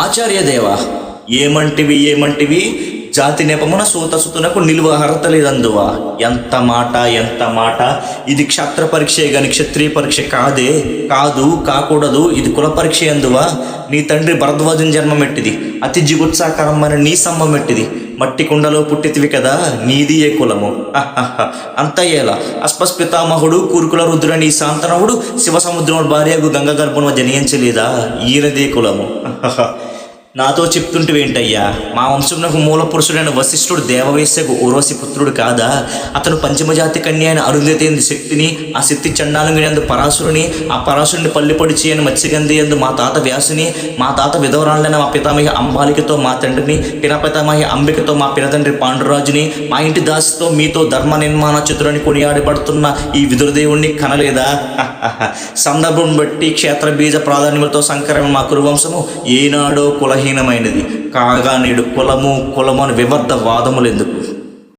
ఆచార్యదేవ, ఏమంటివి ఏమంటివి, జాతి నెపమున సూతసుతునకు నిలువ అర్హత లేదందువా. ఎంత మాట ఎంత మాట. ఇది క్షత్ర పరీక్షే గాని క్షత్రియ పరీక్ష కాదే, కాదు కాకూడదు. ఇది కుల పరీక్ష అందువా. నీ తండ్రి భరద్వాజుని జన్మమెట్టిది, అతి జిగుత్సాకరమైన నీ సమ్మమెట్టిది. మట్టి కుండలో పుట్టితివి కదా, నీది ఏ కులము. అంతయ్యేలా అస్పస్పితామహుడు కురుకుల రుద్రుని శాంతనవుడు శివసముద్రముడు భార్యకు గంగ గర్భను జనించలేదా, ఈయనదే కులము. నాతో చెప్తుంటివేంటయ్యా, మా వంశమునకు మూల పురుషుడైన వశిష్ఠుడు దేవవేశ్యకు ఊర్వశి పుత్రుడు కాదా. అతను పంచమజాతి కన్య అయిన అరుంధతి ఎందు శక్తిని, ఆ శక్తి చండాలంగుని ఎందు పరాశురుని, ఆ పరాశురుని పల్లిపొడిచి అని మత్స్యగంధి ఎందు మా తాత వ్యాసుని, మా తాత విధవరాళ్ళైన మా పితామహి అంబాలికతో మా తండ్రిని, పినపితామహి అంబికతో మా పినతండ్రి పాండురాజుని, మా ఇంటి దాసితో మీతో ధర్మ నిర్మాణ చతురని కొనియాడబడుతున్న ఈ విదురదేవుణ్ణి కనలేదా. సందర్భం బట్టి క్షేత్ర బీజ ప్రాధాన్యములతో సంకరమైన మా కురువంశము ఏనాడో కులహీనమైనది కాగా నేడు కులము కులము అని వివర్ధ వాదములు ఎందుకు.